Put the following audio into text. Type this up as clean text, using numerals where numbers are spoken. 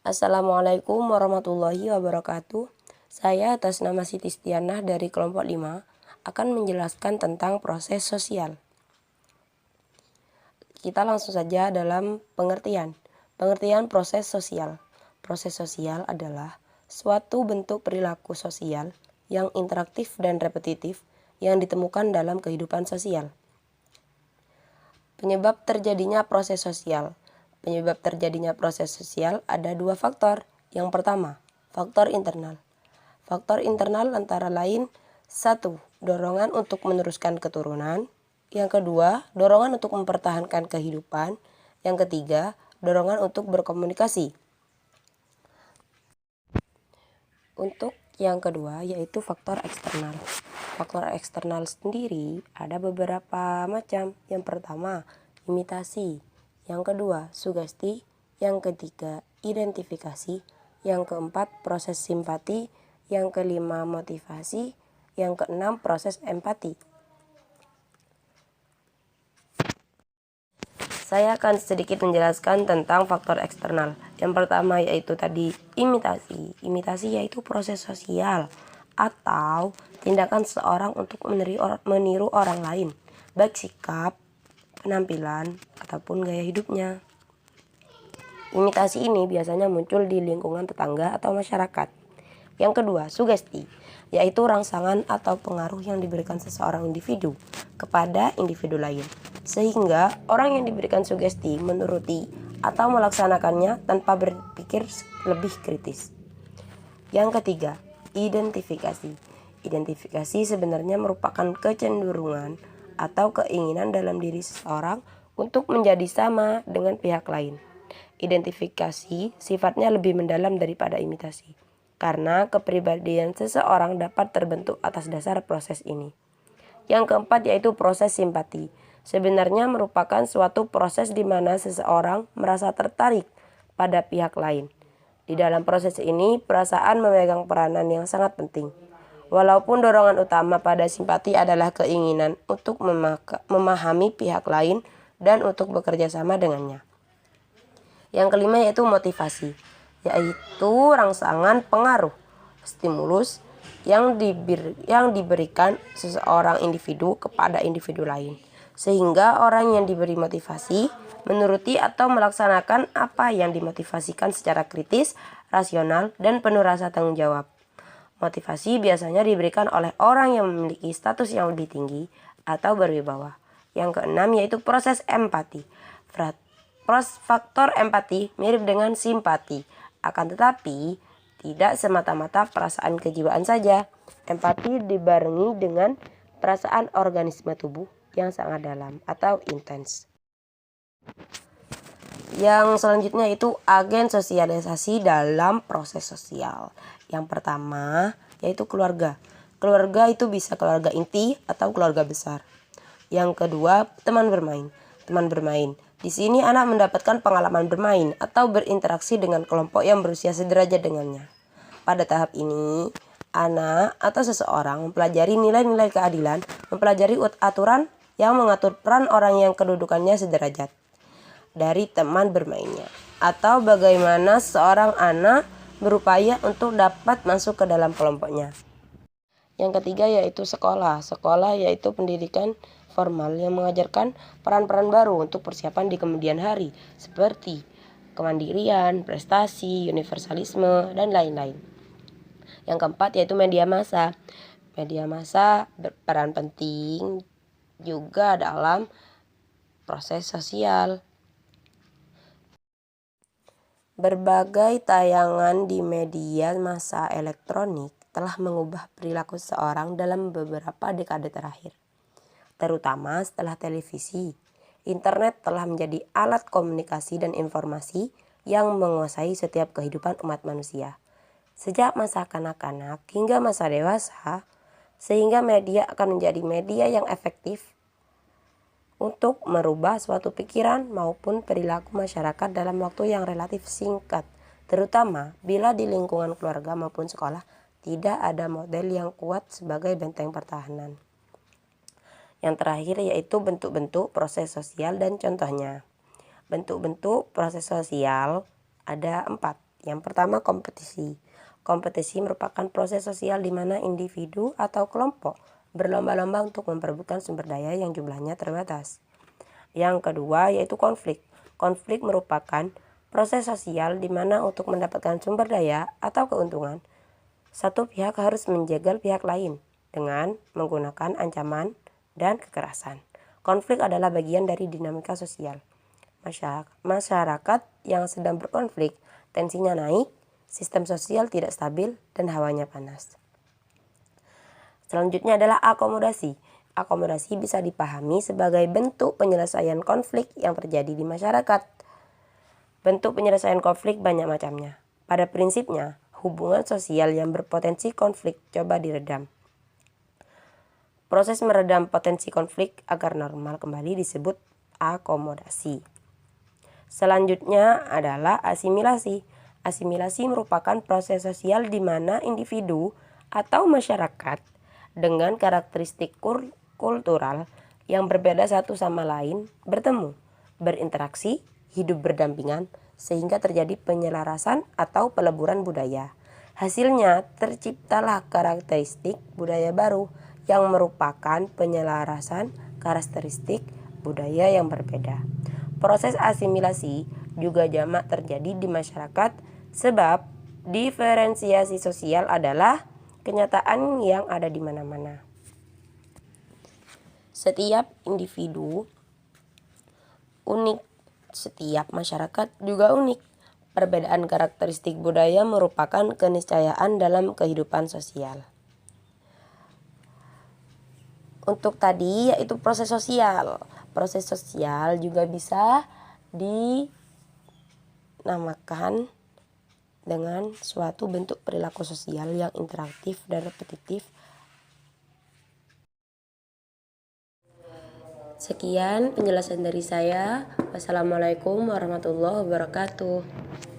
Assalamualaikum warahmatullahi wabarakatuh. Saya atas nama Siti Stianah dari kelompok 5 akan menjelaskan tentang proses sosial. Kita langsung saja dalam pengertian. Pengertian proses sosial. Proses sosial adalah suatu bentuk perilaku sosial yang interaktif dan repetitif yang ditemukan dalam kehidupan sosial. Penyebab terjadinya proses sosial. Penyebab terjadinya proses sosial ada dua faktor. Yang pertama, faktor internal. Faktor internal antara lain 1. Dorongan untuk meneruskan keturunan. Yang kedua, dorongan untuk mempertahankan kehidupan. Yang ketiga, dorongan untuk berkomunikasi. Untuk yang kedua yaitu faktor eksternal. Faktor eksternal sendiri ada beberapa macam. Yang pertama, imitasi. Yang kedua, sugesti. Yang ketiga, identifikasi. Yang keempat, proses simpati. Yang kelima, motivasi. Yang keenam, proses empati. Saya akan sedikit menjelaskan tentang faktor eksternal. Yang pertama yaitu tadi imitasi. Imitasi yaitu proses sosial atau tindakan seorang untuk meniru orang lain, baik sikap, penampilan, ataupun gaya hidupnya. Imitasi ini biasanya muncul di lingkungan tetangga atau masyarakat. Yang kedua, sugesti, yaitu rangsangan atau pengaruh yang diberikan seseorang individu kepada individu lain, sehingga orang yang diberikan sugesti menuruti atau melaksanakannya tanpa berpikir lebih kritis. Yang ketiga, identifikasi. Identifikasi sebenarnya merupakan kecenderungan atau keinginan dalam diri seseorang untuk menjadi sama dengan pihak lain. Identifikasi sifatnya lebih mendalam daripada imitasi, karena kepribadian seseorang dapat terbentuk atas dasar proses ini. Yang keempat yaitu proses simpati. Sebenarnya merupakan suatu proses di mana seseorang merasa tertarik pada pihak lain. Di dalam proses ini, perasaan memegang peranan yang sangat penting. Walaupun dorongan utama pada simpati adalah keinginan untuk memahami pihak lain dan untuk bekerja sama dengannya. Yang kelima yaitu motivasi, yaitu rangsangan pengaruh, stimulus yang diberikan seseorang individu kepada individu lain, sehingga orang yang diberi motivasi menuruti atau melaksanakan apa yang dimotivasikan secara kritis, rasional, dan penuh rasa tanggung jawab. Motivasi biasanya diberikan oleh orang yang memiliki status yang lebih tinggi atau berwibawa. Yang keenam yaitu proses empati. Faktor empati mirip dengan simpati, akan tetapi tidak semata-mata perasaan kejiwaan saja. Empati dibarengi dengan perasaan organisme tubuh yang sangat dalam atau intens. Yang selanjutnya itu agen sosialisasi dalam proses sosial. Yang pertama yaitu keluarga. Keluarga itu bisa keluarga inti atau keluarga besar. Yang kedua, teman bermain. Teman bermain. Di sini anak mendapatkan pengalaman bermain atau berinteraksi dengan kelompok yang berusia sederajat dengannya. Pada tahap ini, anak atau seseorang mempelajari nilai-nilai keadilan, mempelajari aturan yang mengatur peran orang yang kedudukannya sederajat dari teman bermainnya, atau bagaimana seorang anak berupaya untuk dapat masuk ke dalam kelompoknya. Yang ketiga yaitu sekolah. Sekolah yaitu pendidikan formal yang mengajarkan peran-peran baru untuk persiapan di kemudian hari, seperti kemandirian, prestasi, universalisme, dan lain-lain. Yang keempat yaitu media massa. Media massa berperan penting juga dalam proses sosial. Berbagai tayangan di media massa elektronik telah mengubah perilaku seseorang dalam beberapa dekade terakhir. Terutama setelah televisi, internet telah menjadi alat komunikasi dan informasi yang menguasai setiap kehidupan umat manusia. Sejak masa kanak-kanak hingga masa dewasa, sehingga media akan menjadi media yang efektif untuk merubah suatu pikiran maupun perilaku masyarakat dalam waktu yang relatif singkat, terutama bila di lingkungan keluarga maupun sekolah tidak ada model yang kuat sebagai benteng pertahanan. Yang terakhir yaitu bentuk-bentuk proses sosial dan contohnya. Bentuk-bentuk proses sosial ada 4. Yang pertama, kompetisi. Kompetisi merupakan proses sosial di mana individu atau kelompok berlomba-lomba untuk memperebutkan sumber daya yang jumlahnya terbatas. Yang kedua yaitu konflik. Konflik merupakan proses sosial di mana untuk mendapatkan sumber daya atau keuntungan, satu pihak harus menjegal pihak lain dengan menggunakan ancaman dan kekerasan. Konflik adalah bagian dari dinamika sosial. Masyarakat yang sedang berkonflik, tensinya naik, sistem sosial tidak stabil, dan hawanya panas. Selanjutnya adalah akomodasi. Akomodasi bisa dipahami sebagai bentuk penyelesaian konflik yang terjadi di masyarakat. Bentuk penyelesaian konflik banyak macamnya. Pada prinsipnya, hubungan sosial yang berpotensi konflik coba diredam. Proses meredam potensi konflik agar normal kembali disebut akomodasi. Selanjutnya adalah asimilasi. Asimilasi merupakan proses sosial di mana individu atau masyarakat dengan karakteristik kultural yang berbeda satu sama lain bertemu, berinteraksi, hidup berdampingan, sehingga terjadi penyelarasan atau peleburan budaya. Hasilnya terciptalah karakteristik budaya baru yang merupakan penyelarasan karakteristik budaya yang berbeda. Proses asimilasi juga jamak terjadi di masyarakat sebab diferensiasi sosial adalah kenyataan yang ada di mana-mana. Setiap individu unik, setiap masyarakat juga unik. Perbedaan karakteristik budaya merupakan keniscayaan dalam kehidupan sosial. Untuk tadi yaitu proses sosial. Proses sosial juga bisa dinamakan dengan suatu bentuk perilaku sosial yang interaktif dan repetitif. Sekian penjelasan dari saya. Wassalamualaikum warahmatullahi wabarakatuh.